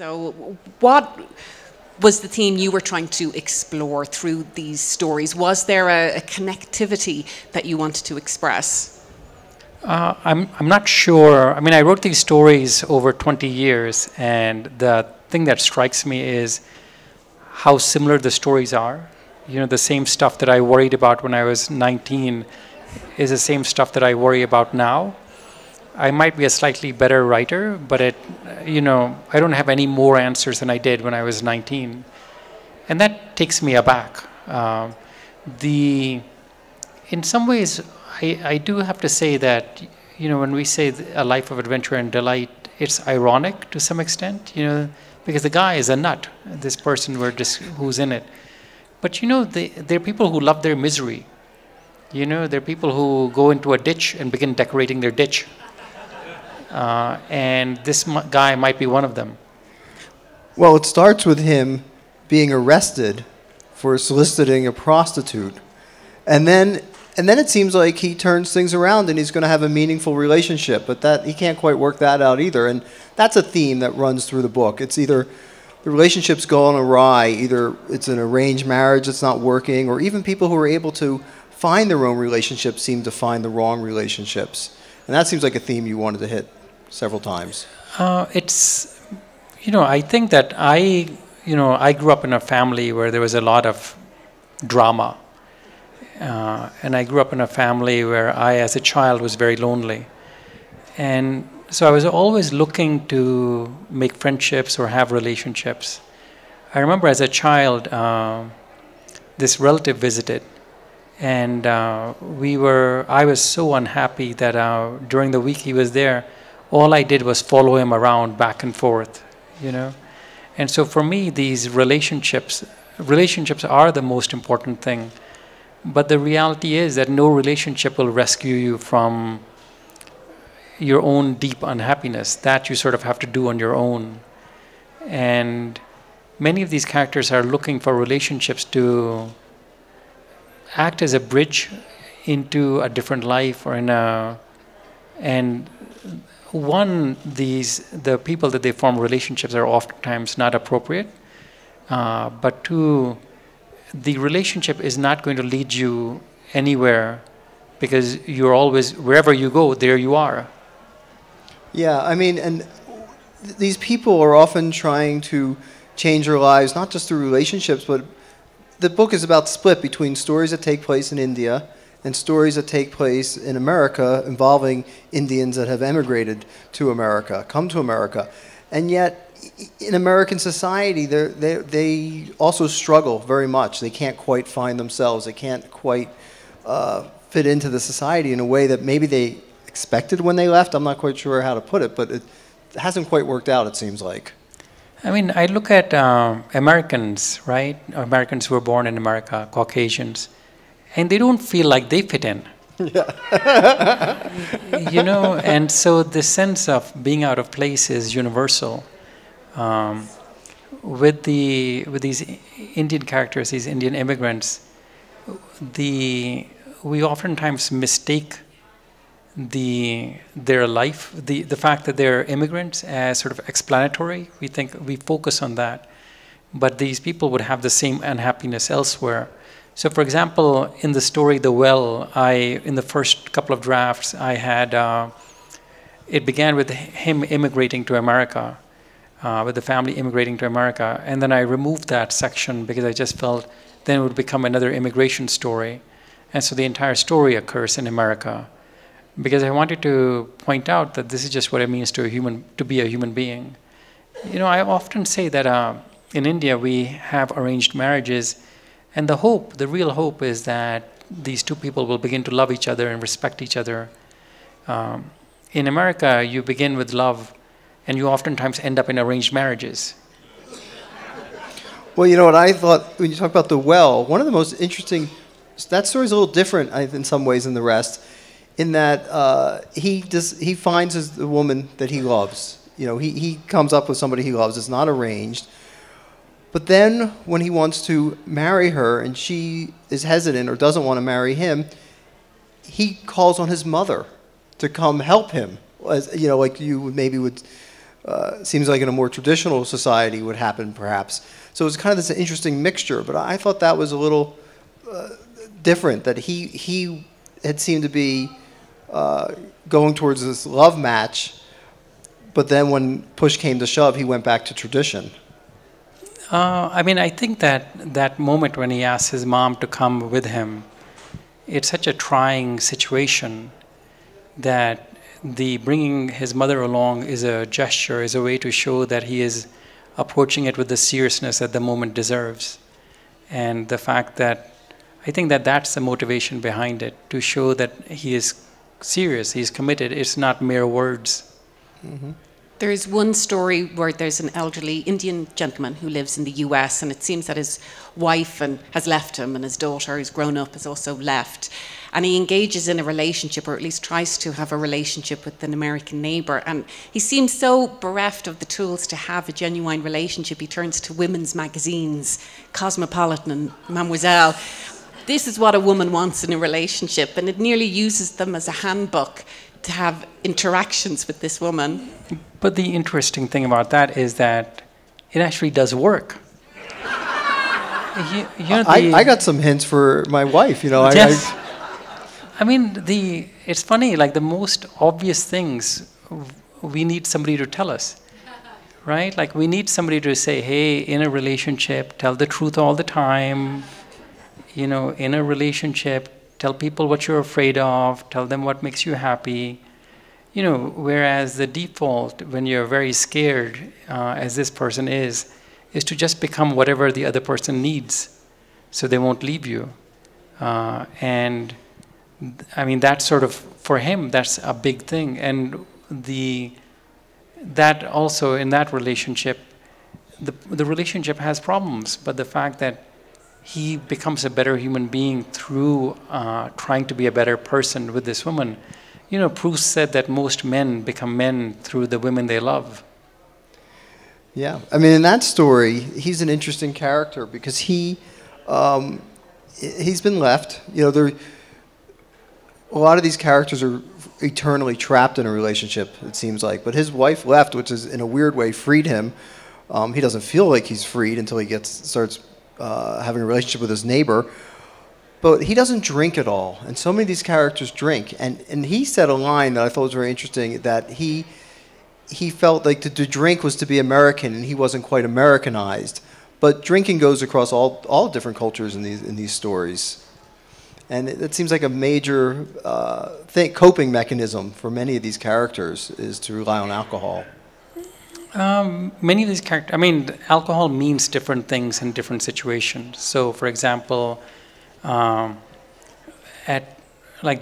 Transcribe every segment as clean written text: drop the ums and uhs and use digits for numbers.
So what was the theme you were trying to explore through these stories? Was there a connectivity that you wanted to express? I'm not sure. I mean, I wrote these stories over 20 years, and the thing that strikes me is how similar the stories are. You know, the same stuff that I worried about when I was 19 is the same stuff that I worry about now. I might be a slightly better writer, but I don't have any more answers than I did when I was 19. And that takes me aback. In some ways, I do have to say that, when we say a life of adventure and delight, it's ironic to some extent, because the guy is a nut, this person who's in it. But, there are people who love their misery. There are people who go into a ditch and begin decorating their ditch. And this guy might be one of them. Well, it starts with him being arrested for soliciting a prostitute. And then it seems like he turns things around and he's going to have a meaningful relationship. But he can't quite work that out either. And that's a theme that runs through the book. It's either the relationship's going awry, either it's an arranged marriage that's not working, or even people who are able to find their own relationships seem to find the wrong relationships. And that seems like a theme you wanted to hit several times. I think that I grew up in a family where there was a lot of drama. And I grew up in a family where I, as a child, was very lonely. And so I was always looking to make friendships or have relationships. I remember as a child, this relative visited. And I was so unhappy that during the week he was there, all I did was follow him around back and forth, And so for me, these relationships are the most important thing. But the reality is that no relationship will rescue you from your own deep unhappiness. That you sort of have to do on your own. And many of these characters are looking for relationships to act as a bridge into a different life the people that they form relationships are oftentimes not appropriate, but two, the relationship is not going to lead you anywhere because you're always, wherever you go, there you are. Yeah, I mean, and these people are often trying to change their lives, not just through relationships, but the book is about split between stories that take place in India and stories that take place in America involving Indians that have emigrated to America, come to America. And yet, in American society, they also struggle very much. They can't quite find themselves. They can't quite fit into the society in a way that maybe they expected when they left. I'm not quite sure how to put it, but it hasn't quite worked out, it seems like. I mean, I look at Americans, right? Americans who were born in America, Caucasians, and they don't feel like they fit in. Yeah. And so the sense of being out of place is universal. With these Indian characters, these Indian immigrants, we oftentimes mistake their life, the fact that they're immigrants as sort of explanatory. We focus on that, but these people would have the same unhappiness elsewhere. So, for example, in the story The Well, in the first couple of drafts, I had it began with him immigrating to America, with the family immigrating to America, and then I removed that section because I just felt then it would become another immigration story, and so the entire story occurs in America. Because I wanted to point out that this is just what it means to be a human being. I often say that in India we have arranged marriages, and the real hope is that these two people will begin to love each other and respect each other. In America, you begin with love, and you oftentimes end up in arranged marriages. Well, you know what I thought, when you talk about The Well, one of the most interesting, that story's a little different in some ways than the rest, in that he finds the woman that he loves. He comes up with somebody he loves. It's not arranged. But then when he wants to marry her and she is hesitant or doesn't want to marry him, he calls on his mother to come help him. Like you maybe would seems like in a more traditional society would happen, perhaps. So it's kind of this interesting mixture. But I thought that was a little different. That he had seemed to be going towards this love match, but then when push came to shove, he went back to tradition. I mean, I think that moment when he asked his mom to come with him, it's such a trying situation that the bringing his mother along is a gesture, is a way to show that he is approaching it with the seriousness that the moment deserves. And the fact that, I think that that's the motivation behind it, to show that he is serious, he's committed, it's not mere words. Mm-hmm. There's one story where there's an elderly Indian gentleman who lives in the US, and it seems that his wife has left him, and his daughter, who's grown up, has also left. And he engages in a relationship, or at least tries to have a relationship with an American neighbour. And he seems so bereft of the tools to have a genuine relationship. He turns to women's magazines, Cosmopolitan and Mademoiselle. This is what a woman wants in a relationship, and it nearly uses them as a handbook to have interactions with this woman. But the interesting thing about that is that it actually does work. I got some hints for my wife, you know. Yes. I mean, it's funny, like the most obvious things, we need somebody to tell us, right? Like we need somebody to say, hey, in a relationship, tell the truth all the time. You know, in a relationship, tell people what you're afraid of, tell them what makes you happy. You know, whereas the default, when you're very scared, as this person is to just become whatever the other person needs, so they won't leave you. And I mean, that's sort of, for him, that's a big thing. And that also, in that relationship, the relationship has problems, but the fact that he becomes a better human being through trying to be a better person with this woman. You know, Proust said that most men become men through the women they love. Yeah, I mean, in that story, he's an interesting character because he's been left. You know, a lot of these characters are eternally trapped in a relationship, it seems like. But his wife left, which is in a weird way freed him. He doesn't feel like he's freed until he starts having a relationship with his neighbor. But he doesn't drink at all. And so many of these characters drink. And he said a line that I thought was very interesting, that he felt like to drink was to be American, and he wasn't quite Americanized. But drinking goes across all different cultures in these stories. And it seems like a major coping mechanism for many of these characters is to rely on alcohol. Many of these characters, I mean, alcohol means different things in different situations. So, for example, there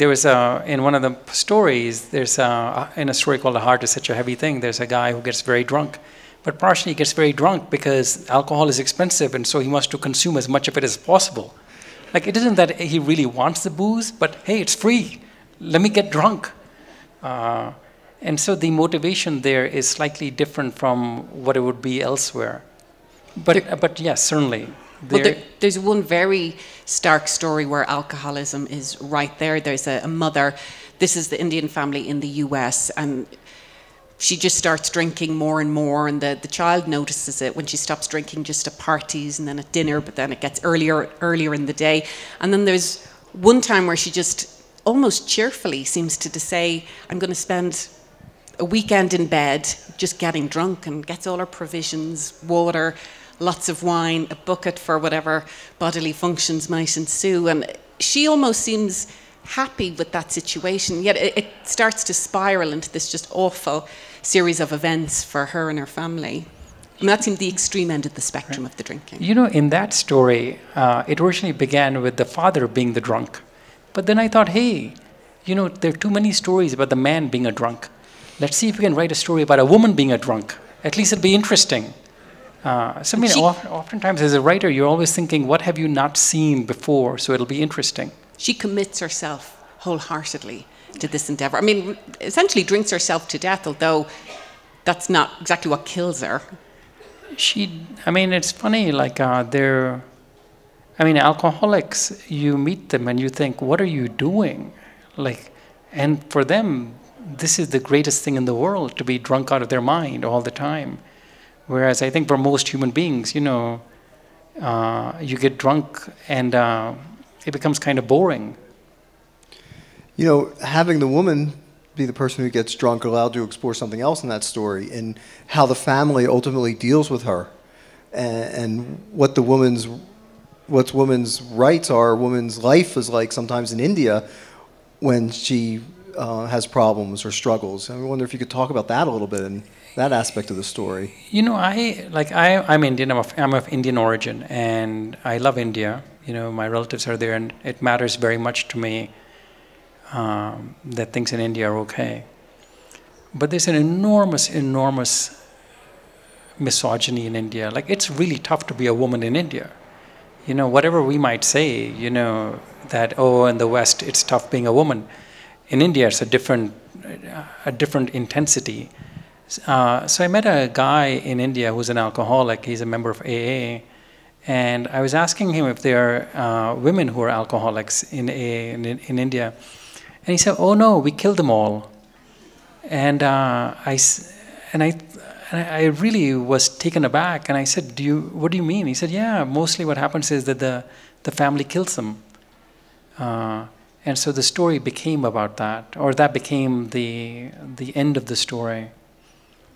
was in one of the stories, in a story called "A Heart is Such a Heavy Thing," there's a guy who gets very drunk, but partially he gets very drunk because alcohol is expensive, and so he wants to consume as much of it as possible. Like, it isn't that he really wants the booze, but hey, it's free, let me get drunk. And so the motivation there is slightly different from what it would be elsewhere. But yes, certainly. There's one very stark story where alcoholism is right there. There's a mother, this is the Indian family in the US, and she just starts drinking more and more, and the child notices it when she stops drinking just at parties and then at dinner, but then it gets earlier in the day. And then there's one time where she just almost cheerfully seems to say, I'm going to spend a weekend in bed just getting drunk, and gets all her provisions, water, lots of wine, a bucket for whatever bodily functions might ensue. And she almost seems happy with that situation, yet it starts to spiral into this just awful series of events for her and her family. And that seemed the extreme end of the spectrum of the drinking. You know, in that story, it originally began with the father being the drunk. But then I thought, hey, you know, there are too many stories about the man being a drunk. Let's see if we can write a story about a woman being a drunk. At least it'll be interesting. Oftentimes as a writer, you're always thinking, what have you not seen before? So it'll be interesting. She commits herself wholeheartily to this endeavor. I mean, essentially drinks herself to death, although that's not exactly what kills her. I mean, it's funny, like alcoholics, you meet them and you think, what are you doing? Like, and for them, this is the greatest thing in the world, to be drunk out of their mind all the time. Whereas I think for most human beings, you know, you get drunk and it becomes kind of boring. You know, having the woman be the person who gets drunk allowed to explore something else in that story, and how the family ultimately deals with her, and what woman's rights are, woman's life is like sometimes in India when she has problems or struggles. I wonder if you could talk about that a little bit and that aspect of the story. You know, I'm Indian. I'm of Indian origin, and I love India. You know, my relatives are there, and it matters very much to me that things in India are okay. But there's an enormous misogyny in India. Like, it's really tough to be a woman in India. You know, whatever we might say, you know, that, oh, in the West it's tough being a woman. In India, it's a different intensity. So I met a guy in India who's an alcoholic. He's a member of AA. And I was asking him if there are women who are alcoholics in AA in India. And he said, oh no, we killed them all. And I really was taken aback. And I said, what do you mean? He said, yeah, mostly what happens is that the family kills them. And so the story became about that, or that became the end of the story.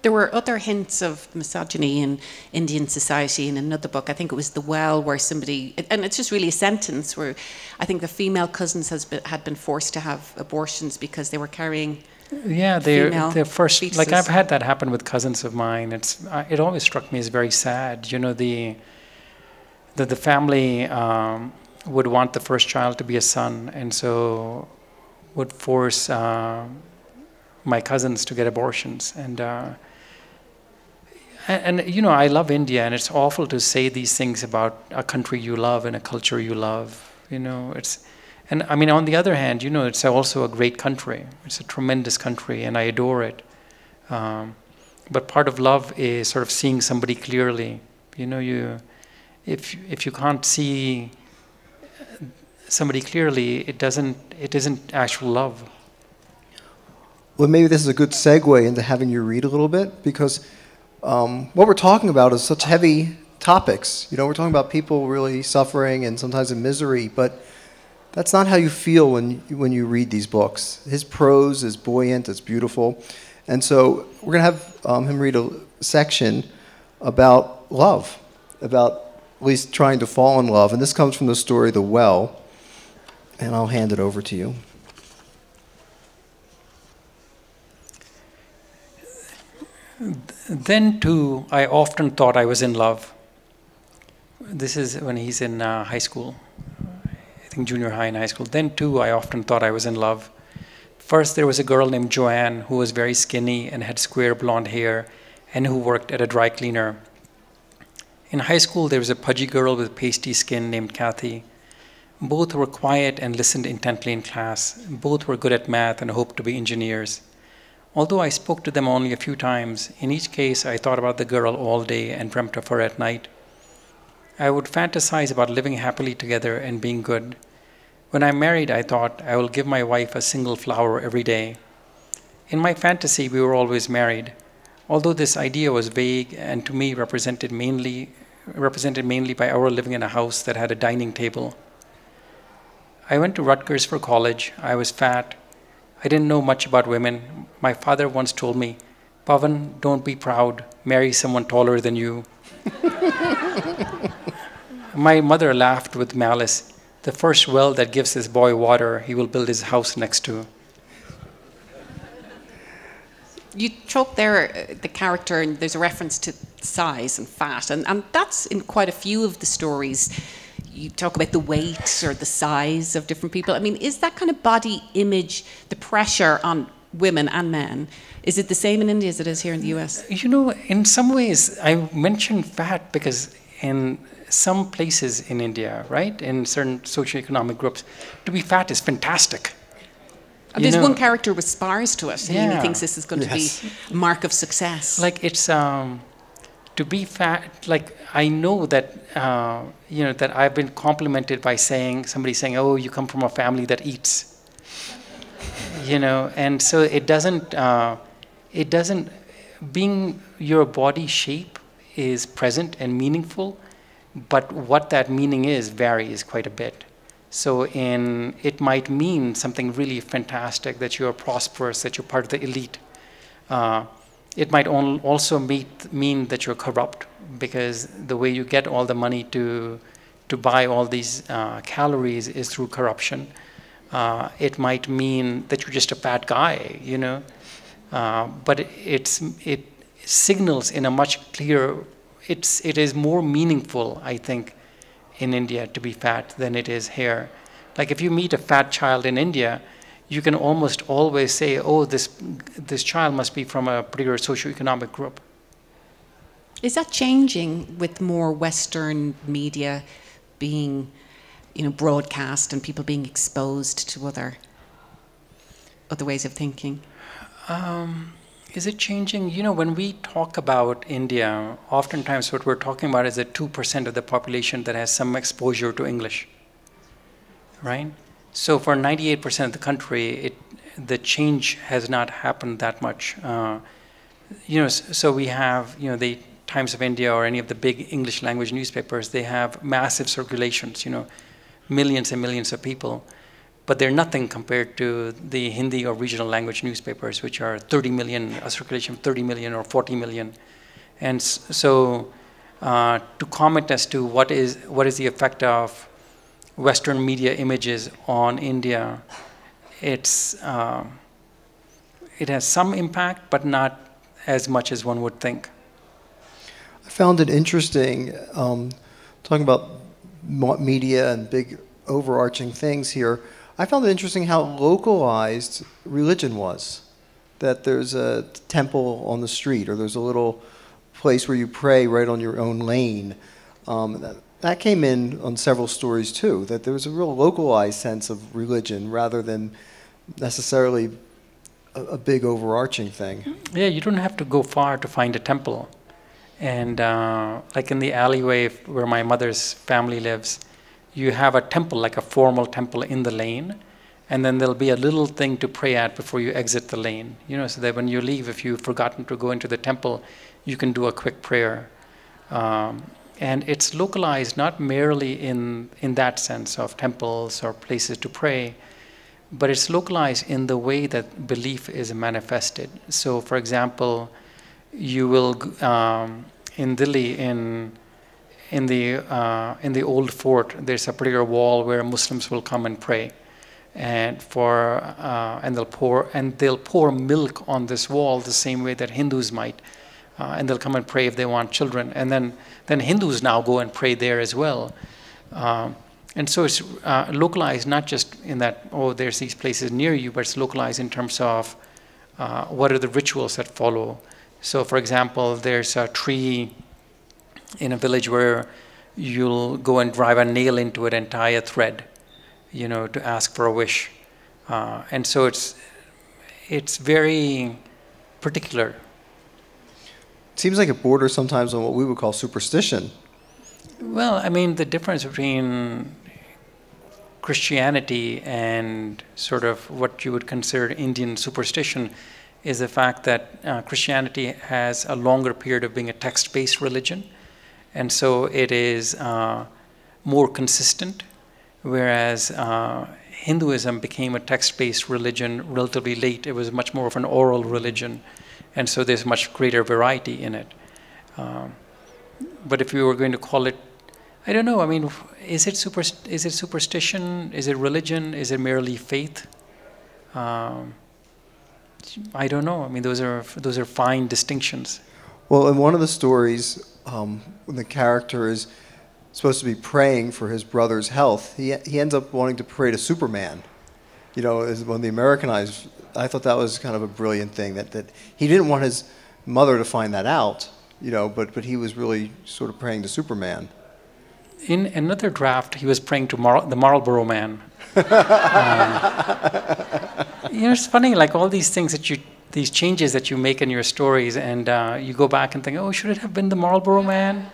There were other hints of misogyny in Indian society in another book. I think it was The Well, where somebody, and it's just really a sentence where I think the female cousins had been forced to have abortions because they were carrying they're first fetuses. Like, I've had that happen with cousins of mine. It always struck me as very sad. You know, the family would want the first child to be a son, and so would force my cousins to get abortions. And you know, I love India, and it's awful to say these things about a country you love and a culture you love. You know, and I mean, on the other hand, you know, it's also a great country. It's a tremendous country, and I adore it. But part of love is sort of seeing somebody clearly. You know, if you can't see somebody clearly, it isn't actual love. Well, maybe this is a good segue into having you read a little bit, because what we're talking about is such heavy topics. You know, we're talking about people really suffering and sometimes in misery, but that's not how you feel when you read these books. His prose is buoyant, it's beautiful. And so we're going to have him read a section about love, about at least trying to fall in love. And this comes from the story The Well, and I'll hand it over to you. Then too, I often thought I was in love. This is when he's in high school, I think junior high and high school. Then too, I often thought I was in love. First, there was a girl named Joanne who was very skinny and had square blonde hair and who worked at a dry cleaner. In high school, there was a pudgy girl with pasty skin named Kathy. Both were quiet and listened intently in class. Both were good at math and hoped to be engineers. Although I spoke to them only a few times, in each case I thought about the girl all day and dreamt of her at night. I would fantasize about living happily together and being good. When I'm married, I thought, I will give my wife a single flower every day. In my fantasy, we were always married, although this idea was vague and to me represented mainly by our living in a house that had a dining table. I went to Rutgers for college. I was fat. I didn't know much about women. My father once told me, Pavan, don't be proud. Marry someone taller than you. My mother laughed with malice. The first well that gives this boy water, he will build his house next to. You talk there, the character, and there's a reference to size and fat, and that's in quite a few of the stories. You talk about the weight or the size of different people. I mean, is that kind of body image, the pressure on women and men, is it the same in India as it is here in the US? You know, in some ways, I mentioned fat because in some places in India, right, in certain socioeconomic groups, to be fat is fantastic. There's one character with spars to it, and he thinks this is going to be a mark of success. Like, it's to be fat. Like, I know that you know, that I've been complimented by somebody saying, "Oh, you come from a family that eats." You know, and so it doesn't, being your body shape is present and meaningful, but what that meaning is varies quite a bit. So it might mean something really fantastic, that you're prosperous, that you're part of the elite. It might also mean that you're corrupt, because the way you get all the money to buy all these calories is through corruption. It might mean that you're just a fat guy, you know. But it signals in a much clearer, it is more meaningful, I think, in India to be fat than it is here. Like if you meet a fat child in India, you can almost always say, oh, this child must be from a particular socioeconomic group. Is that changing with more Western media being, you know, broadcast and people being exposed to other ways of thinking? Is it changing? You know, when we talk about India, oftentimes what we're talking about is the 2% of the population that has some exposure to English, right? So for 98% of the country, the change has not happened that much. You know, so we have, you know, the Times of India or any of the big English language newspapers, they have massive circulations, you know, millions and millions of people. But they're nothing compared to the Hindi or regional language newspapers, which are 30 million, a circulation of 30 million or 40 million. And so to comment as to what is the effect of Western media images on India, it has some impact, but not as much as one would think. I found it interesting, talking about media and big overarching things here. I found it interesting how localized religion was. That there's a temple on the street, or there's a little place where you pray right on your own lane. That came in on several stories too, that there was a real localized sense of religion rather than necessarily a big overarching thing. Yeah, you don't have to go far to find a temple. And like in the alleyway where my mother's family lives, you have a temple, like a formal temple in the lane, and then there'll be a little thing to pray at before you exit the lane. You know, so that when you leave, if you've forgotten to go into the temple, you can do a quick prayer. And it's localized not merely in that sense of temples or places to pray, but it's localized in the way that belief is manifested. So, for example, you will in Delhi, in the old fort, there's a particular wall where Muslims will come and pray, and they'll pour milk on this wall the same way that Hindus might, and they'll come and pray if they want children, and then Hindus now go and pray there as well, and so it's localized not just in that, oh, there's these places near you, but it's localized in terms of what are the rituals that follow. So, for example, there's a tree in a village where you'll go and drive a nail into it and tie a thread, you know, to ask for a wish. And so it's very particular. It seems like it borders sometimes on what we would call superstition. Well, I mean, the difference between Christianity and sort of what you would consider Indian superstition is the fact that Christianity has a longer period of being a text-based religion. And so it is more consistent, whereas Hinduism became a text-based religion relatively late. It was much more of an oral religion, and so there's much greater variety in it. But if we were going to call it, I don't know, I mean, is it superstition? Is it religion? Is it merely faith? I don't know. I mean, those are fine distinctions. Well, in one of the stories, when the character is supposed to be praying for his brother's health, he ends up wanting to pray to Superman. You know, when the Americanized, I thought that was kind of a brilliant thing, that he didn't want his mother to find that out, you know, but he was really sort of praying to Superman. In another draft, he was praying to the Marlboro Man. You know, it's funny, like all these things these changes that you make in your stories, and you go back and think, oh, should it have been the Marlboro Man?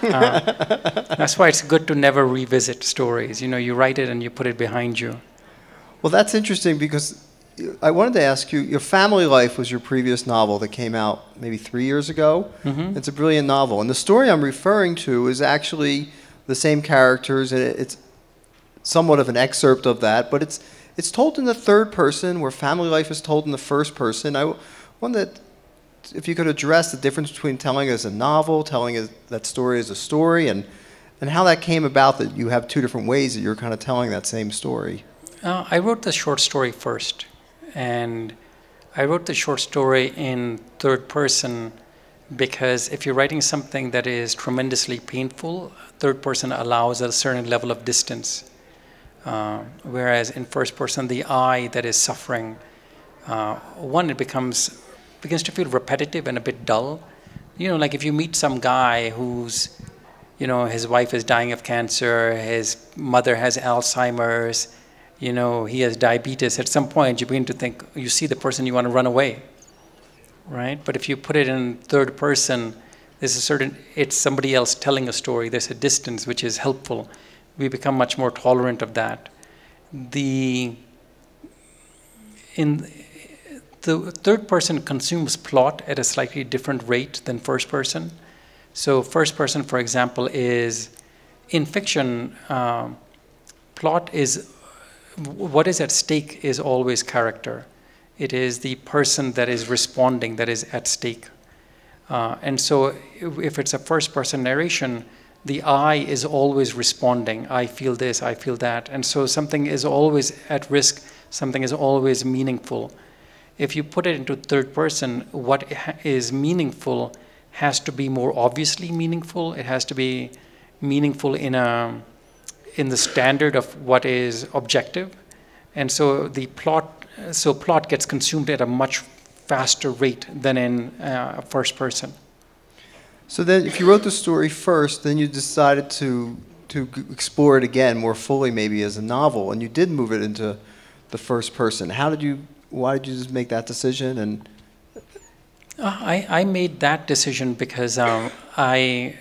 That's why it's good to never revisit stories. You know, you write it and you put it behind you. Well, that's interesting because I wanted to ask you, Your Family Life was your previous novel that came out maybe 3 years ago. Mm-hmm. It's a brilliant novel. And the story I'm referring to is actually the same characters, and it's somewhat of an excerpt of that, but it's told in the third person, where Family Life is told in the first person. I wondered if you could address the difference between telling it as a novel, telling that story as a story, and how that came about that you have two different ways that you're kind of telling that same story. I wrote the short story first, and I wrote the short story in third person because if you're writing something that is tremendously painful, third person allows a certain level of distance. Whereas in first person, the I that is suffering, it begins to feel repetitive and a bit dull. You know, like if you meet some guy who's, his wife is dying of cancer, his mother has Alzheimer's, he has diabetes. At some point, you begin to think, you see the person, you want to run away, right? But if you put it in third person, it's somebody else telling a story. There's a distance which is helpful. We become much more tolerant of that. The third person consumes plot at a slightly different rate than first person. So first person, for example, is, in fiction, plot is, what is at stake is always character. It is the person that is responding that is at stake. And so if it's a first person narration, the I is always responding. I feel this, I feel that. And so something is always at risk, something is always meaningful. If you put it into third person, what is meaningful has to be more obviously meaningful. It has to be meaningful in the standard of what is objective. And so plot gets consumed at a much faster rate than in first person. So then if you wrote the story first, then you decided to explore it again more fully, maybe as a novel, and you did move it into the first person. Why did you just make that decision? And I made that decision because I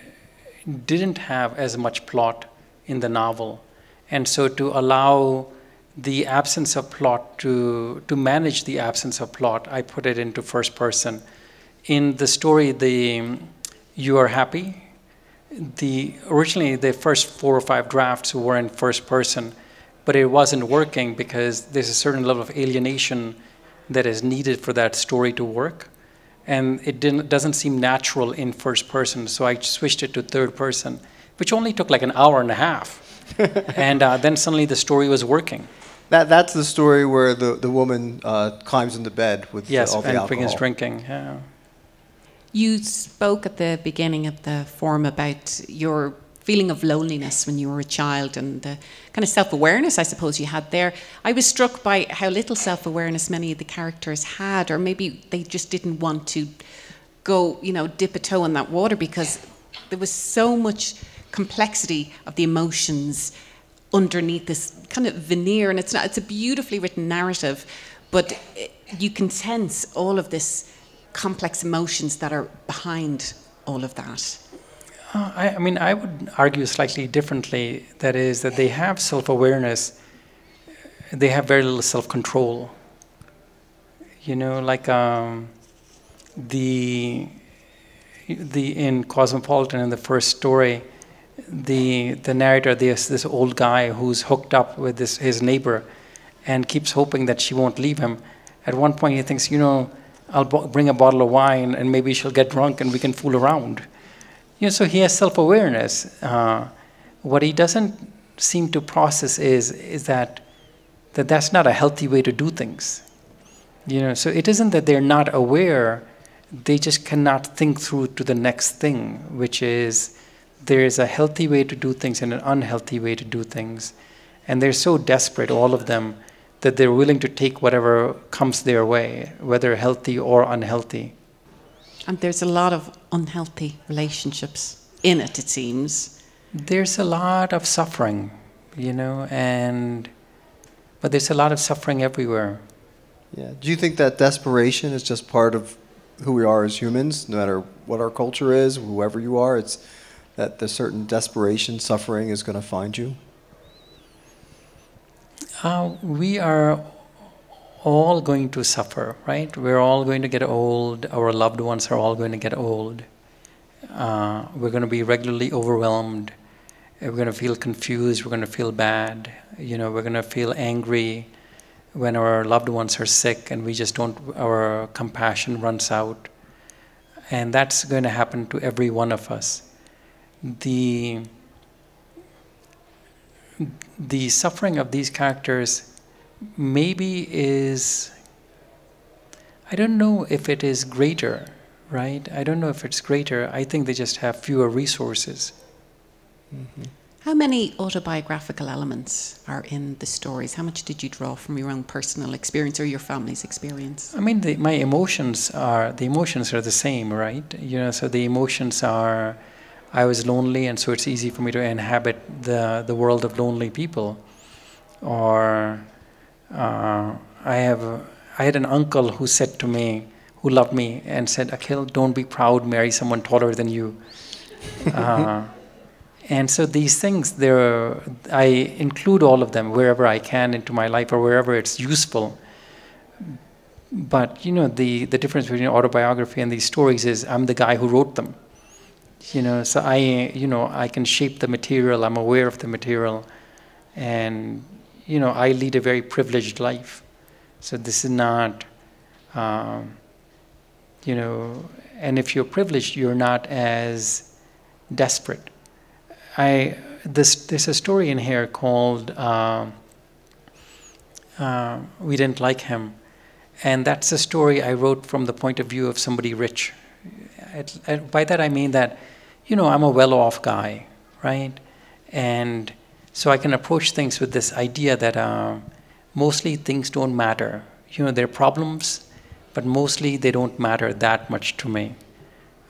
didn't have as much plot in the novel. And so to allow the absence of plot, to manage the absence of plot, I put it into first person. In the story, You Are Happy, originally the first 4 or 5 drafts were in first person, but it wasn't working because there's a certain level of alienation that is needed for that story to work. And it doesn't seem natural in first person, so I switched it to third person, which only took like an hour and a half. And then suddenly the story was working. That's the story where the woman climbs into bed with all the alcohol. Yes, and begins drinking. Yeah. You spoke at the beginning of the forum about your feeling of loneliness when you were a child and the kind of self-awareness, I suppose, you had there. I was struck by how little self-awareness many of the characters had, or maybe they just didn't want to go, dip a toe in that water because there was so much complexity of the emotions underneath this kind of veneer. And it's a beautifully written narrative, but you can sense all of this complex emotions that are behind all of that. I would argue slightly differently. That is, that they have self-awareness. They have very little self-control. Like in Cosmopolitan, in the first story, the narrator, this old guy who's hooked up with his neighbor, and keeps hoping that she won't leave him. At one point, he thinks, I'll bring a bottle of wine, and maybe she'll get drunk, and we can fool around. So he has self-awareness. What he doesn't seem to process is that that's not a healthy way to do things. So it isn't that they're not aware, they just cannot think through to the next thing, which is there is a healthy way to do things and an unhealthy way to do things. And they're so desperate, all of them, that they're willing to take whatever comes their way, whether healthy or unhealthy. And there's a lot of unhealthy relationships in it seems. There's a lot of suffering, but there's a lot of suffering everywhere. Yeah. Do you think that desperation is just part of who we are as humans, no matter what our culture is, whoever you are? It's that the certain desperation, suffering is going to find you? We are all going to suffer, right? We're all going to get old. Our loved ones are all going to get old. We're going to be regularly overwhelmed. We're going to feel confused. We're going to feel bad. You know, we're going to feel angry when our loved ones are sick and we just don't, our compassion runs out. And that's going to happen to every one of us. The suffering of these characters maybe is, I don't know if it is greater, right? I don't know if it's greater. I think they just have fewer resources. Mm-hmm. How many autobiographical elements are in the stories? How much did you draw from your own personal experience or your family's experience? I mean, my emotions are the same, right? You know, so the emotions are, I was lonely, and so it's easy for me to inhabit the world of lonely people. Or I had an uncle who said to me, who loved me, and said, "Akhil, don't be proud, marry someone taller than you." And so these things, I include all of them wherever I can into my life or wherever it's useful. But, you know, the difference between autobiography and these stories is I'm the guy who wrote them. You know, so I can shape the material, I'm aware of the material, and, you know, I lead a very privileged life. So this is not, you know, and if you're privileged, you're not as desperate. There's a story in here called We Didn't Like Him. And that's a story I wrote from the point of view of somebody rich. By that I mean that, you know, I'm a well-off guy, right? And so I can approach things with this idea that mostly things don't matter. You know, there are problems, but mostly they don't matter that much to me.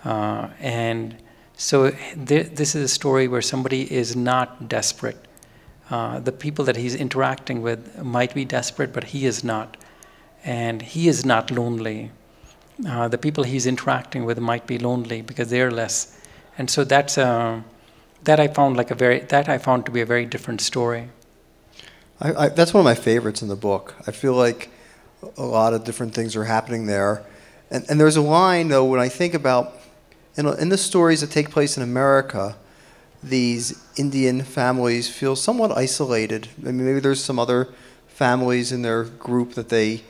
And so this is a story where somebody is not desperate. The people that he's interacting with might be desperate, but he is not. And he is not lonely. The people he's interacting with might be lonely because they're less. And so that I found to be a very different story. That's one of my favorites in the book. I feel like a lot of different things are happening there. And there's a line, though, when I think about, in the stories that take place in America, these Indian families feel somewhat isolated. I mean, maybe there's some other families in their group that they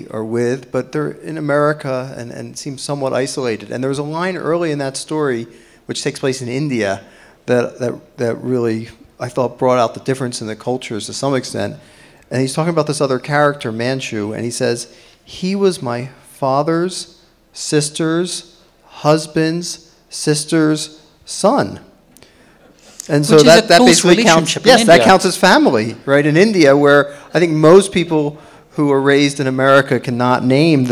are with, but they're in America and seem somewhat isolated. And there was a line early in that story, which takes place in India, that really, I thought, brought out the difference in the cultures to some extent. And he's talking about this other character, Manchu, and he says, "He was my father's sister's husband's sister's son." And so that basically counts. Yes, that counts as family, right? In India, where I think most people who are raised in America cannot name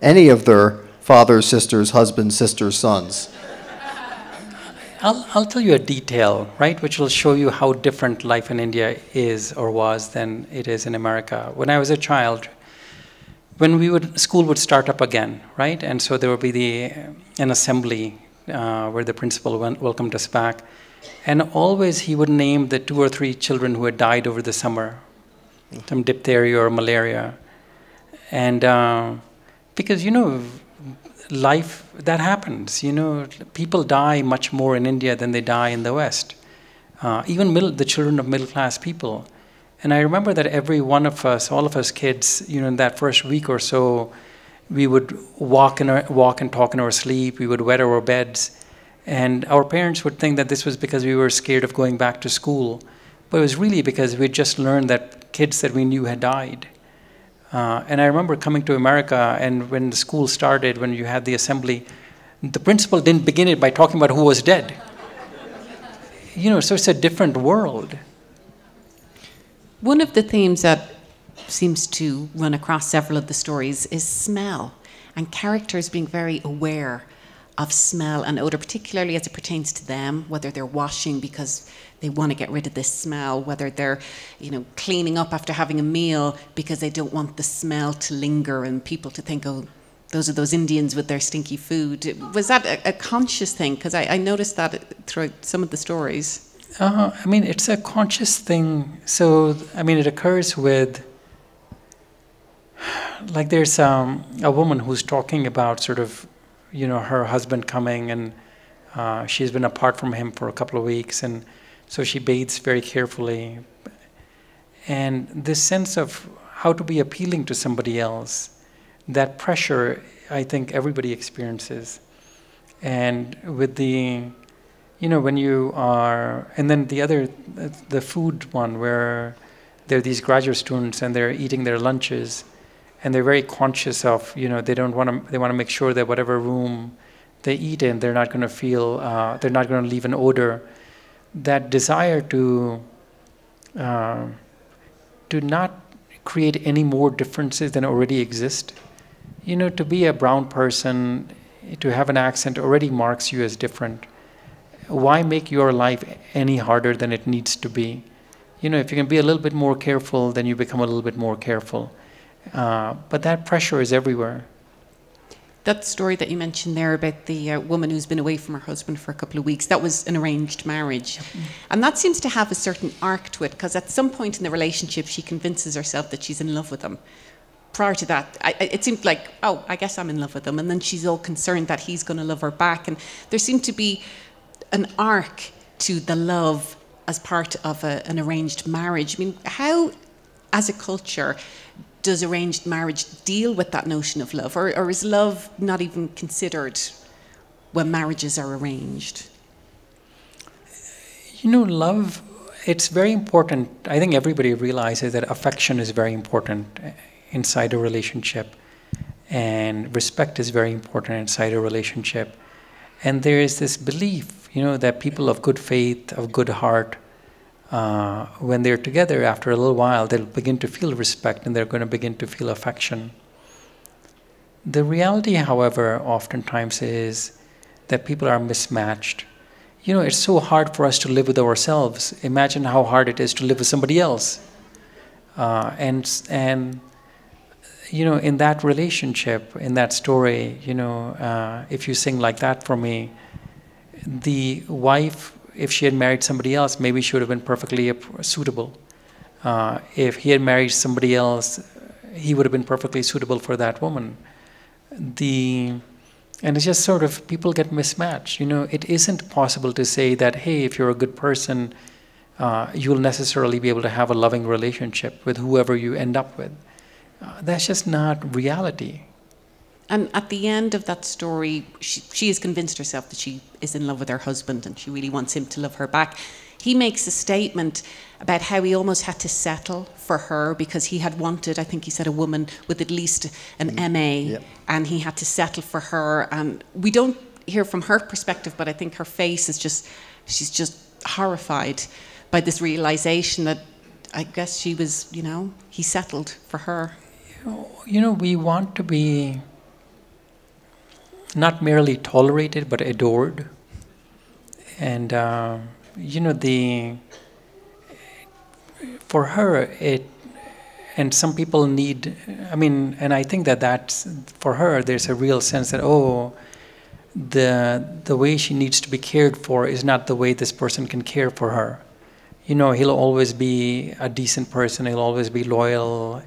any of their father's sisters, husbands, sisters, sons. I'll tell you a detail, right, which will show you how different life in India is or was than it is in America. When I was a child, when school would start up again, right, and so there would be an assembly where the principal welcomed us back, and always he would name the 2 or 3 children who had died over the summer, some diphtheria or malaria, and because, you know, life, that happens, you know, people die much more in India than they die in the West, even the children of middle-class people. And I remember that every one of us, all of us kids, you know, in that first week or so, we would walk and talk in our sleep, we would wet our beds, and our parents would think that this was because we were scared of going back to school, but it was really because we just learned that kids that we knew had died. And I remember coming to America, and when the school started, when you had the assembly, the principal didn't begin it by talking about who was dead. You know, so it's a different world. One of the themes that seems to run across several of the stories is smell, and characters being very aware of smell and odor, particularly as it pertains to them, whether they're washing because they want to get rid of this smell, whether they're, you know, cleaning up after having a meal because they don't want the smell to linger and people to think, oh, those are those Indians with their stinky food. Was that a conscious thing? Because I noticed that throughout some of the stories. I mean, it's a conscious thing. So, I mean, it occurs with like there's a woman who's talking about sort of, her husband coming, and she's been apart from him for a couple of weeks, and so she bathes very carefully. And this sense of how to be appealing to somebody else, that pressure, I think everybody experiences. And with the, when you are, and then the other, the food one, where there are these graduate students and they're eating their lunches, and they're very conscious of, they want to make sure that whatever room they eat in, they're not going to feel, they're not going to leave an odor. That desire to not create any more differences than already exist. To be a brown person, to have an accent already marks you as different. Why make your life any harder than it needs to be? If you can be a little bit more careful, then you become a little bit more careful. But that pressure is everywhere. That story that you mentioned there about the woman who's been away from her husband for a couple of weeks, that was an arranged marriage. And that seems to have a certain arc to it, because at some point in the relationship, she convinces herself that she's in love with him. Prior to that, it seemed like, oh, I guess I'm in love with him. And then she's all concerned that he's going to love her back. And there seemed to be an arc to the love as part of an arranged marriage. I mean, how, as a culture, does arranged marriage deal with that notion of love? Or is love not even considered when marriages are arranged? Love, it's very important. I think everybody realizes that affection is very important inside a relationship, and respect is very important inside a relationship. And there is this belief, that people of good faith, of good heart, when they're together, after a little while, they'll begin to feel respect and they're going to begin to feel affection. The reality, however, oftentimes is that people are mismatched. It's so hard for us to live with ourselves. Imagine how hard it is to live with somebody else. And in that relationship, in that story, if you sing like that for me, the wife, if she had married somebody else, maybe she would have been perfectly suitable. If he had married somebody else, he would have been perfectly suitable for that woman. And it's just sort of, people get mismatched. It isn't possible to say that, hey, if you're a good person, you'll necessarily be able to have a loving relationship with whoever you end up with. That's just not reality. And at the end of that story, she has convinced herself that she is in love with her husband and she really wants him to love her back. He makes a statement about how he almost had to settle for her because he had wanted, I think he said, a woman with at least an MA, and he had to settle for her. And we don't hear from her perspective, but I think her face is she's just horrified by this realization that I guess she was, he settled for her. We want to be not merely tolerated, but adored. And, for her, and some people need, and I think that's, for her, there's a real sense that, the way she needs to be cared for is not the way this person can care for her. He'll always be a decent person, he'll always be loyal,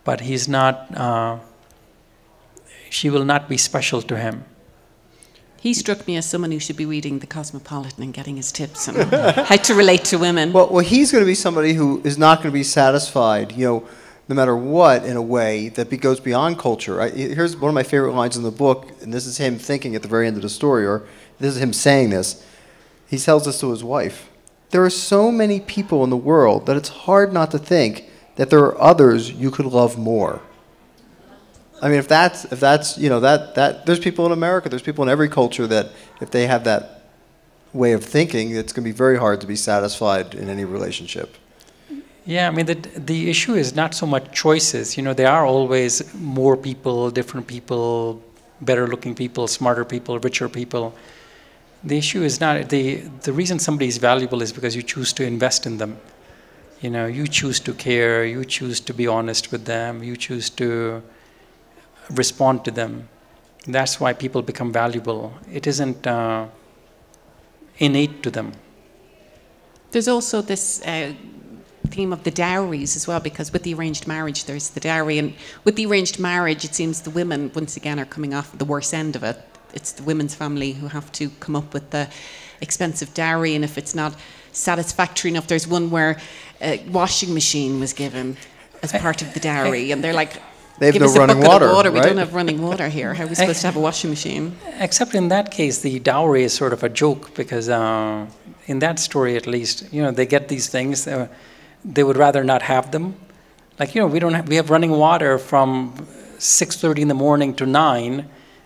but he's not, she will not be special to him. He struck me as someone who should be reading The Cosmopolitan and getting his tips on how to relate to women. Well, he's going to be somebody who is not going to be satisfied, no matter what, in a way that goes beyond culture. Here's one of my favorite lines in the book, and this is him thinking at the very end of the story, or this is him saying this. He tells this to his wife. There are so many people in the world that it's hard not to think that there are others you could love more. If that's there's people in America, there's people in every culture that if they have that way of thinking, it's going to be very hard to be satisfied in any relationship. Yeah, the issue is not so much choices. There are always more people, different people, better looking people, smarter people, richer people. The issue is not, the reason somebody is valuable is because you choose to invest in them. You choose to care, you choose to be honest with them, you choose to respond to them. That's why people become valuable. It isn't innate to them. There's also this theme of the dowries as well, because with the arranged marriage, there's the dowry. And with the arranged marriage, it seems the women, once again, are coming off the worst end of it. It's the women's family who have to come up with the expensive dowry, and if it's not satisfactory enough, there's one where a washing machine was given as part of the dowry, and they're like, they have give no us a running bucket water, of water. right? We don't have running water here. How are we supposed to have a washing machine? Except in that case, the dowry is sort of a joke, because in that story, at least, they get these things. They would rather not have them. Like, we have running water from 6:30 in the morning to 9,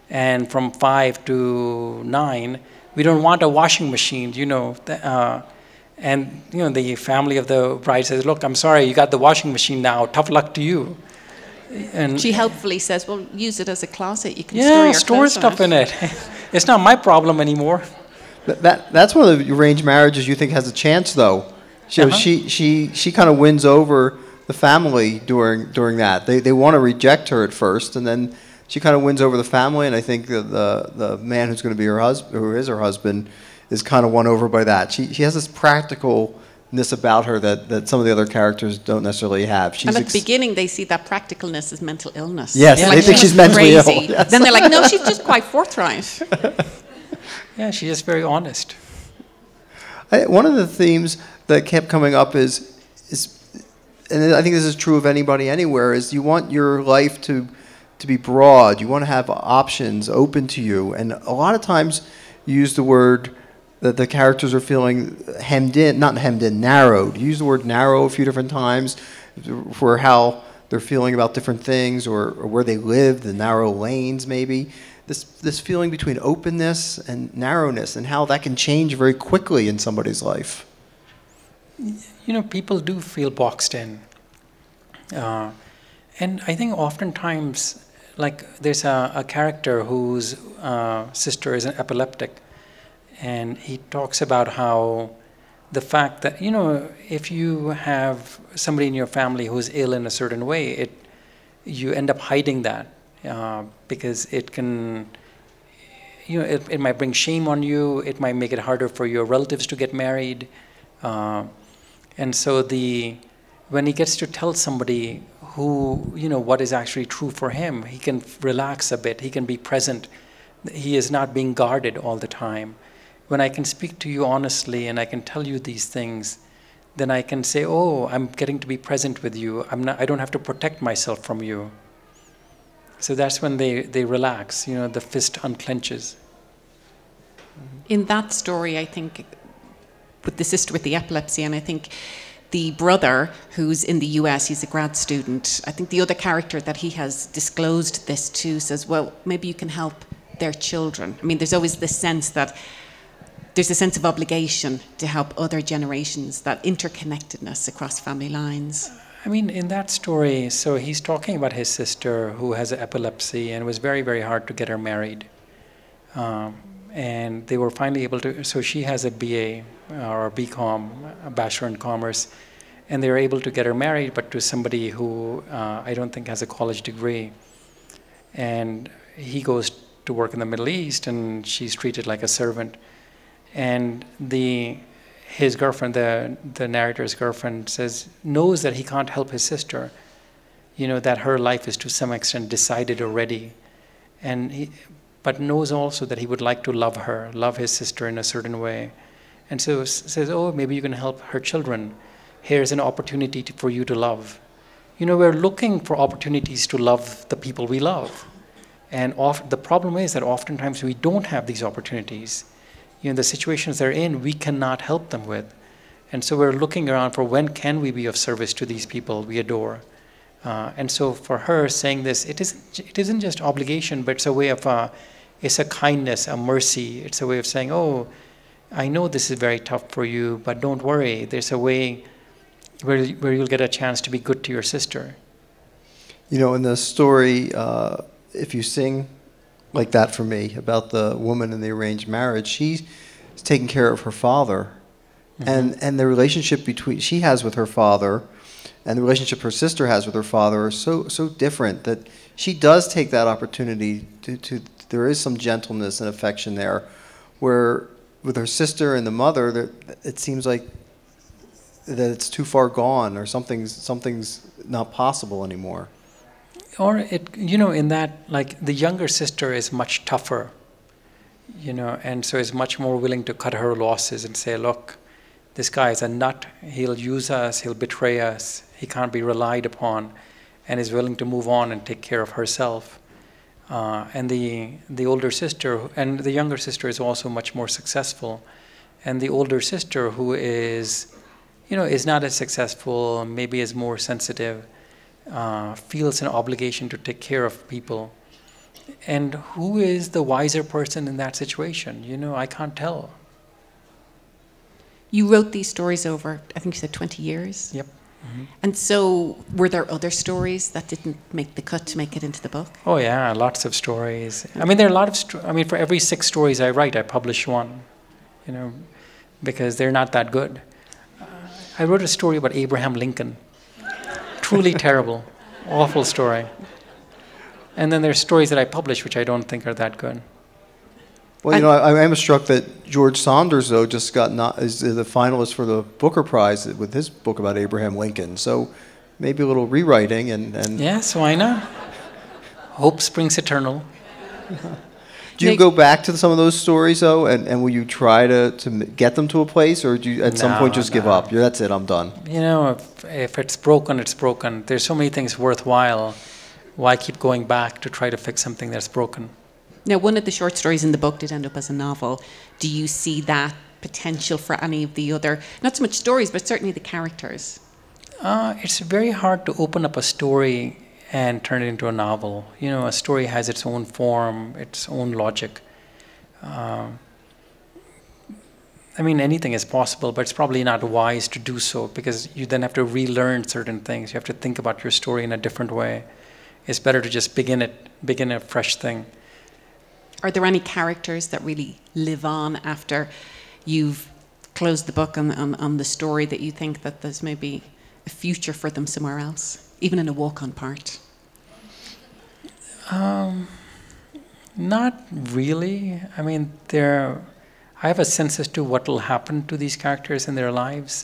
and from 5 to 9. We don't want a washing machine, and the family of the bride says, "Look, I'm sorry, you got the washing machine now. Tough luck to you." And she helpfully says, "Well, use it as a closet. You can store stuff in it. It's not my problem anymore." That's one of the arranged marriages you think has a chance, though. She kind of wins over the family during that. They want to reject her at first, and then she kind of wins over the family. And I think the man who's going to be her husband, who is her husband, is kind of won over by that. She has this practicalness about her that some of the other characters don't necessarily have. And at the beginning, they see that practicalness as mental illness. Yes, they think she's mentally ill. Yes. Then they're like, no, she's just quite forthright. Yeah, she's just very honest. One of the themes that kept coming up is, and I think this is true of anybody anywhere, is you want your life to be broad. You want to have options open to you. And a lot of times you use the word that the characters are feeling hemmed in, not hemmed in, narrowed. You use the word narrow a few different times for how they're feeling about different things, or where they live, the narrow lanes maybe. This feeling between openness and narrowness, and how that can change very quickly in somebody's life. People do feel boxed in. And I think oftentimes, like, there's a character whose sister is an epileptic, and he talks about how the fact that, if you have somebody in your family who's ill in a certain way, you end up hiding that, because it can, it might bring shame on you, it might make it harder for your relatives to get married. And so when he gets to tell somebody who, what is actually true for him, he can relax a bit, he can be present. He is not being guarded all the time. When I can speak to you honestly and I can tell you these things, then I can say, oh, I'm getting to be present with you. I don't have to protect myself from you. So that's when they relax, the fist unclenches. In that story, I think, with the sister with the epilepsy, and I think the brother who's in the US, he's a grad student, I think the other character that he has disclosed this to says, well, maybe you can help their children. I mean, there's always this sense that there's a sense of obligation to help other generations, that interconnectedness across family lines. I mean, in that story, so he's talking about his sister who has epilepsy, and it was very, very hard to get her married. And they were finally able to, so she has a BA or a BCom, a Bachelor in Commerce, and they were able to get her married, but to somebody who I don't think has a college degree. And he goes to work in the Middle East, and she's treated like a servant. And his girlfriend, the narrator's girlfriend, knows that he can't help his sister, that her life is to some extent decided already. But knows also that he would like to love his sister in a certain way. And so says, oh, maybe you can help her children. Here's an opportunity for you to love. We're looking for opportunities to love the people we love. And the problem is that oftentimes we don't have these opportunities. The situations they're in, we cannot help them with. And so we're looking around for when can we be of service to these people we adore. And so for her saying this, it isn't just obligation, but it's a way of, it's a kindness, a mercy. It's a way of saying, oh, I know this is very tough for you, but don't worry. There's a way where you'll get a chance to be good to your sister. In the story, if you sing like that for me, about the woman in the arranged marriage, she's taking care of her father. Mm-hmm. And the relationship she has with her father and the relationship her sister has with her father are so different that she does take that opportunity to there is some gentleness and affection there, where with her sister and the mother, it seems like that it's too far gone, or something's not possible anymore. Or in that, like, the younger sister is much tougher, and so is much more willing to cut her losses and say, look, this guy is a nut, he'll use us, he'll betray us, he can't be relied upon, and is willing to move on and take care of herself. And the older sister, and the younger sister is also much more successful. And the older sister, who is, is not as successful, maybe is more sensitive, feels an obligation to take care of people. And who is the wiser person in that situation? I can't tell. You wrote these stories over, I think you said 20 years? Yep. Mm-hmm. And so were there other stories that didn't make the cut to make it into the book? Oh yeah, lots of stories. I mean, there are a lot of, for every 6 stories I write, I publish one, because they're not that good. I wrote a story about Abraham Lincoln. Truly terrible, awful story. And then there's stories that I publish which I don't think are that good. Well, I am struck that George Saunders, though, just is the finalist for the Booker Prize with his book about Abraham Lincoln. So maybe a little rewriting and Yes, why not? Hope springs eternal. Do you go back to some of those stories, though, and will you try to get them to a place, or do you at some point just give up? That's it, I'm done. If it's broken, it's broken. There's so many things worthwhile. Why keep going back to try to fix something that's broken? Now, one of the short stories in the book did end up as a novel. Do you see that potential for any of the other, not so much stories, but certainly the characters? It's very hard to open up a story and turn it into a novel. A story has its own form, its own logic. Anything is possible, but it's probably not wise to do so, because you then have to relearn certain things. You have to think about your story in a different way. It's better to just begin a fresh thing. Are there any characters that really live on after you've closed the book on the story, that you think that there's maybe a future for them somewhere else, even in a walk-on part? Not really. I have a sense as to what will happen to these characters in their lives,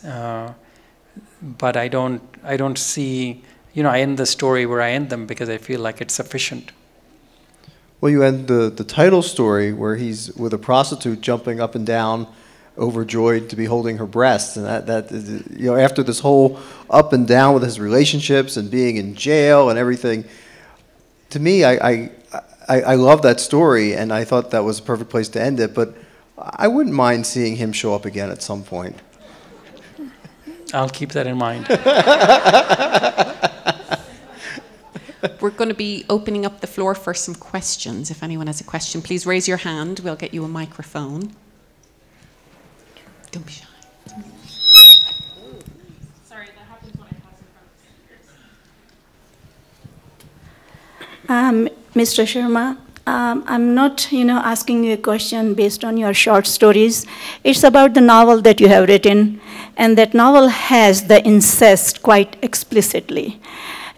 but I don't see. I end the story where I end them because I feel like it's sufficient. Well, you end the title story where he's with a prostitute jumping up and down, overjoyed to be holding her breasts, and that is, after this whole up and down with his relationships and being in jail and everything. To me, I love that story, and I thought that was a perfect place to end it. But I wouldn't mind seeing him show up again at some point. I'll keep that in mind. We're going to be opening up the floor for some questions. If anyone has a question, please raise your hand. We'll get you a microphone. Don't be shy. Sorry, that happens when I pass in front. Mr. Sharma, I'm not, asking you a question based on your short stories. It's about the novel that you have written, and that novel has the incest quite explicitly,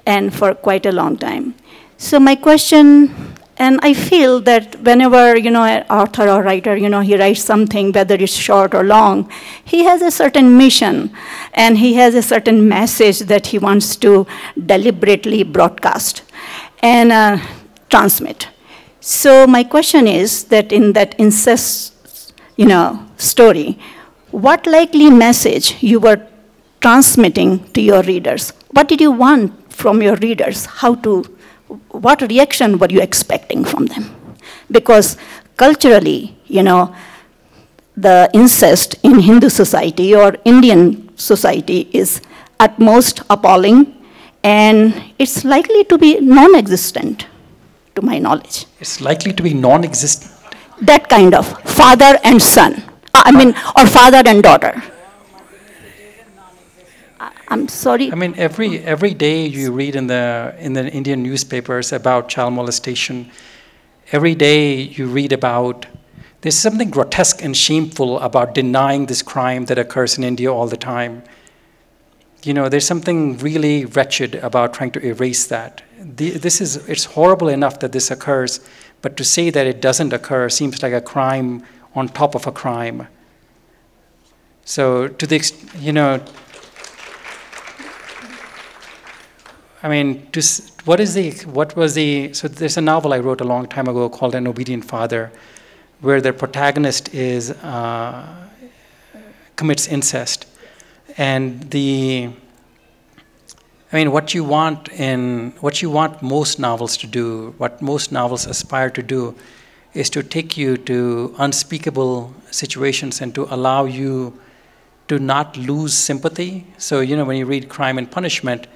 and for quite a long time. So my question, and I feel that whenever, an author or writer, he writes something, whether it's short or long, he has a certain mission, and he has a certain message that he wants to deliberately broadcast and transmit. So my question is that in that incest, story, what likely message you were transmitting to your readers? What did you want from your readers? What reaction were you expecting from them? Because culturally, the incest in Hindu society or Indian society is at most appalling, and it's likely to be non-existent, to my knowledge. It's likely to be non-existent? That kind of father and son, or father and daughter. I'm sorry. Every day you read in the Indian newspapers about child molestation. Every day you read about, there's something grotesque and shameful about denying this crime that occurs in India all the time. There's something really wretched about trying to erase that. It's horrible enough that this occurs, but to say that it doesn't occur seems like a crime on top of a crime. So to the I mean, so there's a novel I wrote a long time ago called An Obedient Father, where the protagonist is, commits incest. And what you want most novels to do, what most novels aspire to do, is to take you to unspeakable situations and to allow you to not lose sympathy. So, when you read Crime and Punishment,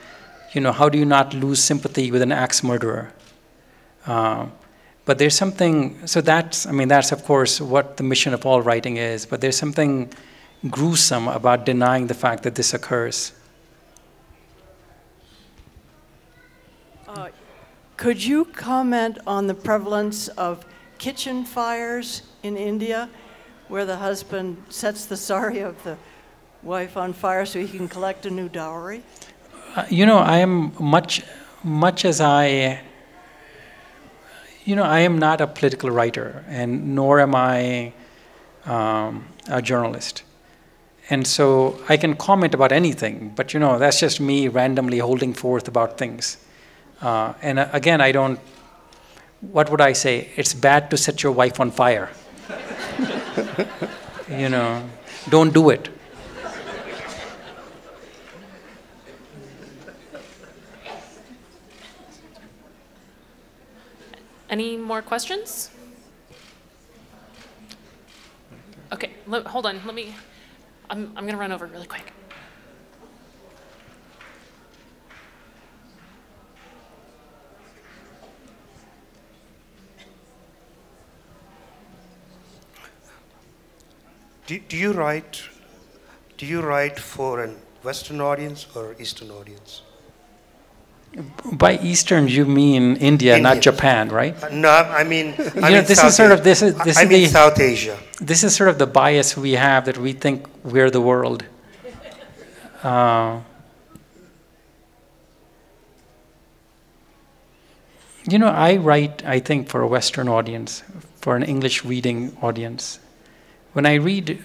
how do you not lose sympathy with an axe murderer? But there's something, so that's of course what the mission of all writing is, but there's something gruesome about denying the fact that this occurs. Could you comment on the prevalence of kitchen fires in India, where the husband sets the sari of the wife on fire so he can collect a new dowry? I am much as I am not a political writer, and nor am I a journalist. And so I can comment about anything, but that's just me randomly holding forth about things. And again, what would I say? It's bad to set your wife on fire. Don't do it. Any more questions? Okay, hold on. I'm going to run over really quick. Do you write for a Western audience or Eastern audience? By Eastern, you mean India, not Japan, right? No, I mean South Asia. This is sort of the bias we have, that we think we're the world. I write, I think, for a Western audience, for an English reading audience. When I read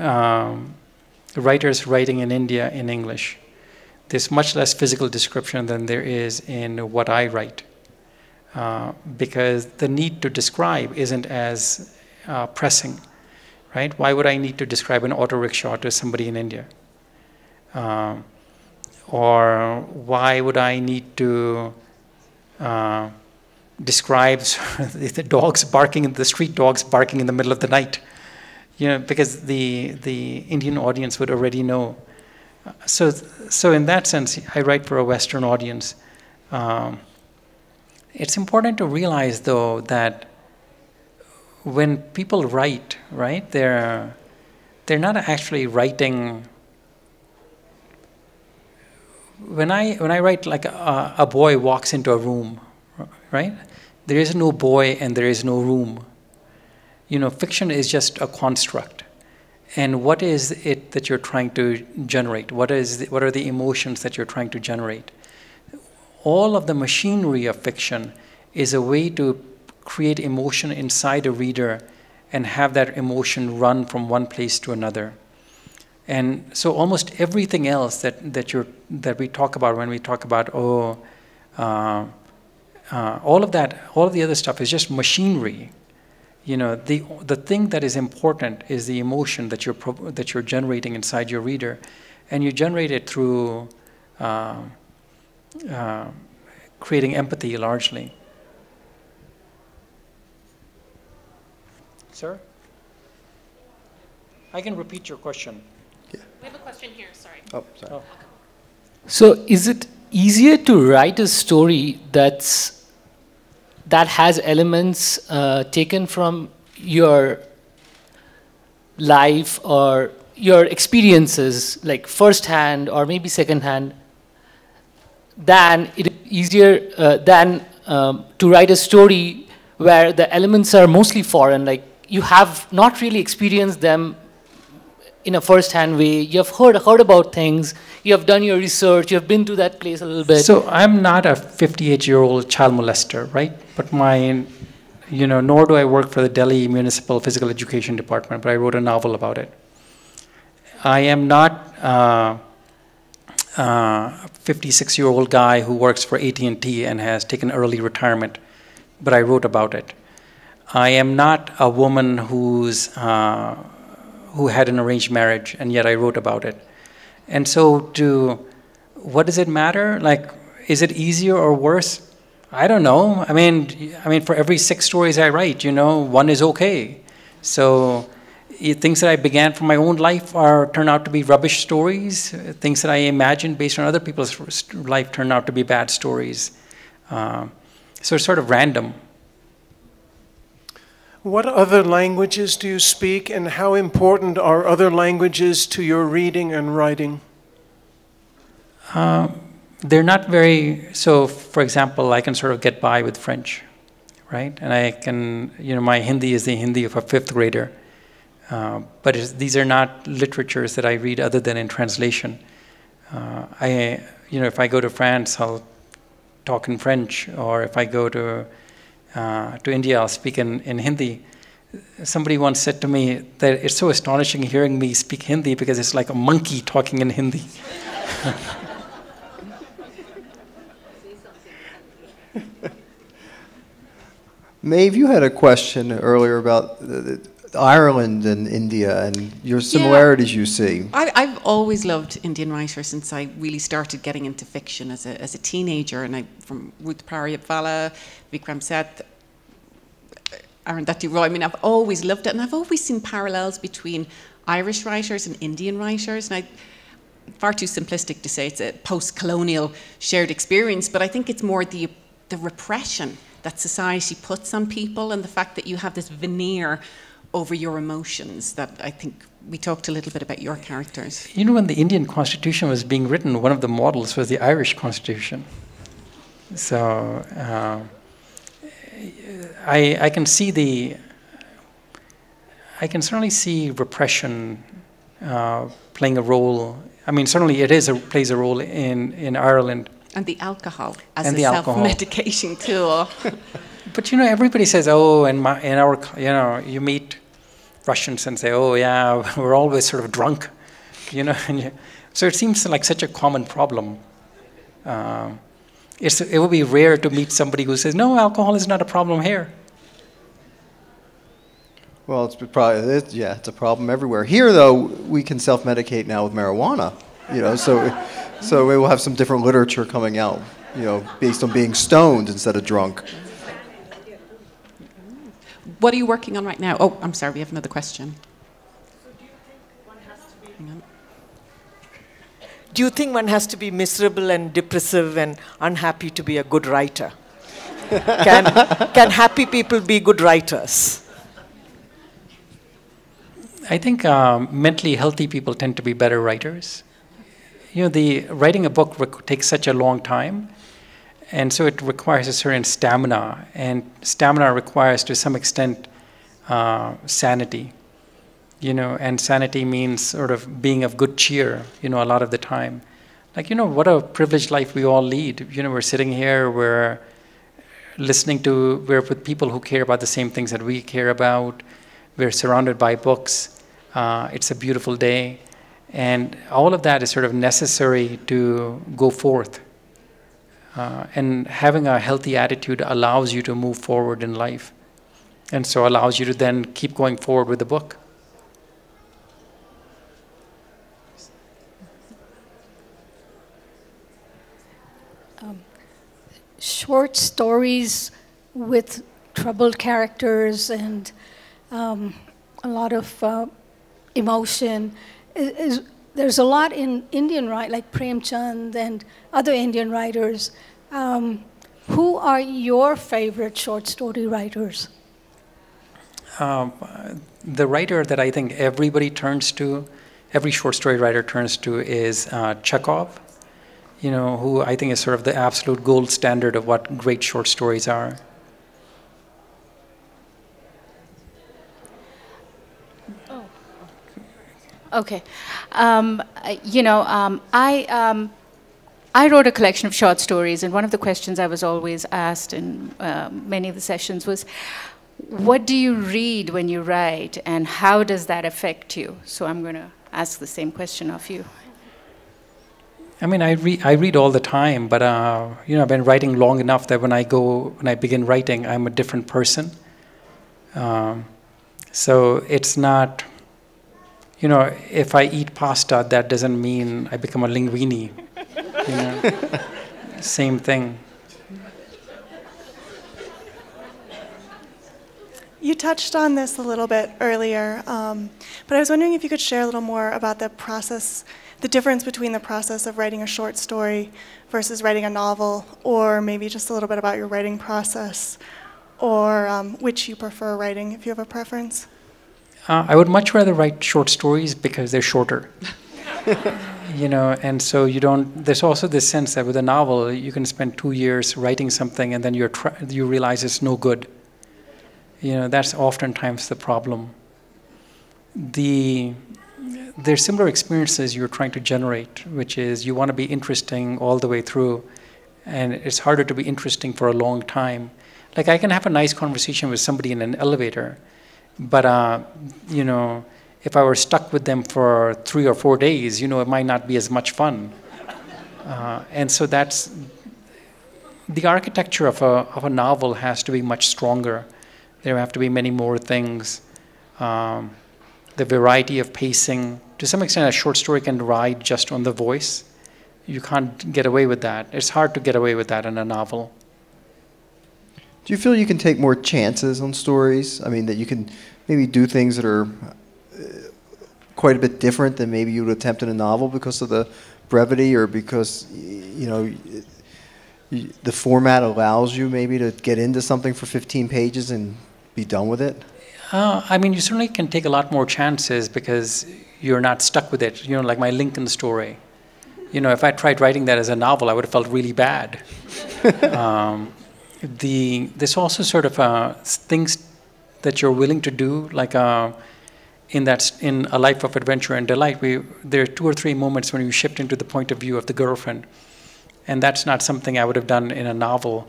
writers writing in India in English, there's much less physical description than there is in what I write, because the need to describe isn't as pressing, right? Why would I need to describe an auto rickshaw to somebody in India? Or why would I need to describe the dogs barking, the street dogs barking in the middle of the night? Because the Indian audience would already know. So in that sense, I write for a Western audience. It's important to realize, though, that when people write, right, they're not actually writing. When I write, like a boy walks into a room, right? There is no boy and there is no room. Fiction is just a construct. And what is it that you're trying to generate? What are the emotions that you're trying to generate? All of the machinery of fiction is a way to create emotion inside a reader and have that emotion run from one place to another. And so almost everything else that we talk about when we talk about all of the other stuff is just machinery. The thing that is important is the emotion that you're generating inside your reader, and you generate it through creating empathy largely. Sir? I can repeat your question. Yeah. We have a question here, sorry. Oh, sorry. Oh. So is it easier to write a story that has elements taken from your life or your experiences, like first-hand or maybe second-hand, than it is easier than to write a story where the elements are mostly foreign, like you have not really experienced them in a first-hand way. You have heard about things, you have done your research, you have been to that place a little bit. So I'm not a 58-year-old child molester, right? But nor do I work for the Delhi Municipal Physical Education Department, but I wrote a novel about it. I am not 56-year-old guy who works for AT&T and has taken early retirement, but I wrote about it. I am not a woman who had an arranged marriage, and yet I wrote about it. And so what does it matter? Like, is it easier or worse? I don't know. I mean, for every 6 stories I write, one is okay. So things that I began from my own life turn out to be rubbish stories. Things that I imagined based on other people's life turn out to be bad stories. So it's sort of random. What other languages do you speak, and how important are other languages to your reading and writing? They're not very, so for example, I can sort of get by with French, right? And I can, my Hindi is the Hindi of a 5th grader. But these are not literatures that I read other than in translation. If I go to France, I'll talk in French, or if I go to India, I'll speak in Hindi. Somebody once said to me that it's so astonishing hearing me speak Hindi because it's like a monkey talking in Hindi. Maeve, you had a question earlier about Ireland and India and your similarities you see. I've always loved Indian writers since I really started getting into fiction as a teenager, and from Ruth Pariyapvala, Vikram Seth, Arundhati Roy. I mean, I've always loved it, and I've always seen parallels between Irish writers and Indian writers. And far too simplistic to say it's a post-colonial shared experience, but I think it's more the repression that society puts on people, and the fact that you have this veneer over your emotions that I think we talked a little bit about your characters. When the Indian Constitution was being written, one of the models was the Irish Constitution. So I can certainly see repression playing a role. I mean, certainly it plays a role in Ireland. And the alcohol as a self-medication tool. But everybody says, oh, you meet Russians and say, oh yeah, we're always sort of drunk, so it seems like such a common problem. It would be rare to meet somebody who says, no, alcohol is not a problem here. Well, it's a problem everywhere. Here, though, we can self-medicate now with marijuana, so we will have some different literature coming out, based on being stoned instead of drunk. What are you working on right now? Oh, I'm sorry, we have another question. Do you think one has to be miserable and depressive and unhappy to be a good writer? Can happy people be good writers? I think mentally healthy people tend to be better writers. Writing a book takes such a long time, and so it requires a certain stamina, and stamina requires, to some extent, sanity. And sanity means sort of being of good cheer, a lot of the time. Like, what a privileged life we all lead. We're sitting here, we're with people who care about the same things that we care about. We're surrounded by books. It's a beautiful day. And all of that is sort of necessary to go forth. And having a healthy attitude allows you to move forward in life. And so allows you to then keep going forward with the book. Short stories with troubled characters and a lot of emotion. There's a lot in Indian writing, like Premchand and other Indian writers. Who are your favorite short story writers? The writer that I think everybody turns to, every short story writer turns to, is Chekhov, who I think is sort of the absolute gold standard of what great short stories are. Okay. I wrote a collection of short stories, and one of the questions I was always asked in many of the sessions was, what do you read when you write, and how does that affect you? So I'm going to ask the same question of you. I mean, I read all the time, but you know, I've been writing long enough that when I begin writing, I'm a different person. So it's not, you know, if I eat pasta, that doesn't mean I become a linguine. You know, same thing. You touched on this a little bit earlier, but I was wondering if you could share a little more about the process, the difference between the process of writing a short story versus writing a novel, or maybe just a little bit about your writing process, or which you prefer writing, if you have a preference. I would much rather write short stories because they're shorter. You know, and so you don't, there's also this sense that with a novel, you can spend 2 years writing something and then you realize it's no good. You know, that's oftentimes the problem. There's similar experiences you're trying to generate, which is you want to be interesting all the way through, and it's harder to be interesting for a long time. Like, I can have a nice conversation with somebody in an elevator, but, you know, if I were stuck with them for 3 or 4 days, you know, it might not be as much fun. And so that's, the architecture of a novel has to be much stronger. There have to be many more things. The variety of pacing. To some extent, a short story can ride just on the voice. You can't get away with that. It's hard to get away with that in a novel. Do you feel you can take more chances on stories? I mean, that you can maybe do things that are quite a bit different than maybe you would attempt in a novel because of the brevity, or because, you know, the format allows you maybe to get into something for 15 pages and be done with it? I mean, you certainly can take a lot more chances because you're not stuck with it. You know, like my Lincoln story. You know, if I tried writing that as a novel, I would have felt really bad. There's also sort of things that you're willing to do, like in A Life of Adventure and Delight, there are 2 or 3 moments when you shift into the point of view of the girlfriend. And that's not something I would have done in a novel,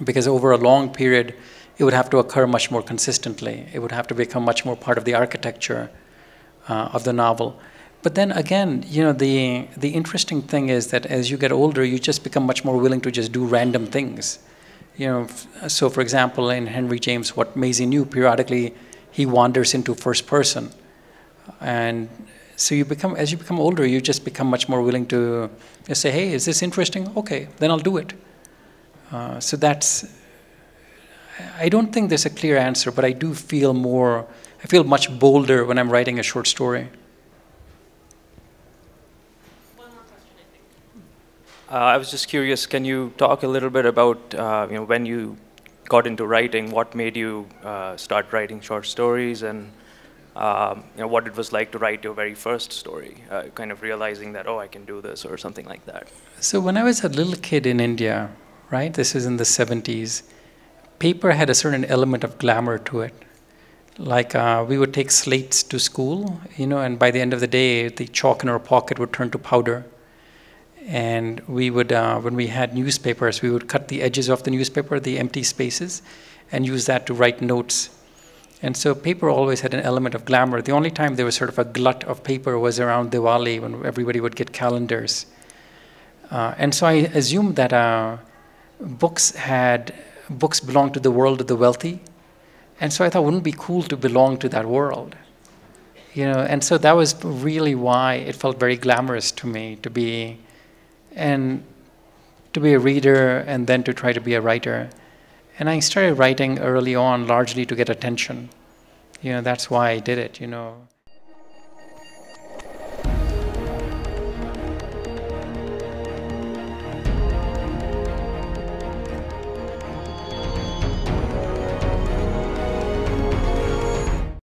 because over a long period, it would have to occur much more consistently. It would have to become much more part of the architecture of the novel. But then again, you know, the interesting thing is that as you get older, you just become much more willing to just do random things. You know, so for example, in Henry James, What Maisie Knew, periodically he wanders into first person. And so as you become older, you just become much more willing to just say, hey, is this interesting? Okay, then I'll do it. So that's, I don't think there's a clear answer, but I do feel I feel much bolder when I'm writing a short story. One more question, I think. I was just curious, can you talk a little bit about you know, when you got into writing, what made you start writing short stories, and you know, what it was like to write your very first story, kind of realizing that, oh, I can do this, or something like that? So when I was a little kid in India, right, this is in the 70s, paper had a certain element of glamour to it. Like we would take slates to school, you know, and by the end of the day, the chalk in our pocket would turn to powder. And we would, when we had newspapers, we would cut the edges of the newspaper, the empty spaces, and use that to write notes. And so paper always had an element of glamour. The only time there was sort of a glut of paper was around Diwali, when everybody would get calendars. And so I assumed that books belonged to the world of the wealthy. And so I thought, wouldn't it be cool to belong to that world? You know, and so that was really why it felt very glamorous to me to be a reader and then to try to be a writer. And I started writing early on largely to get attention. You know, that's why I did it, you know.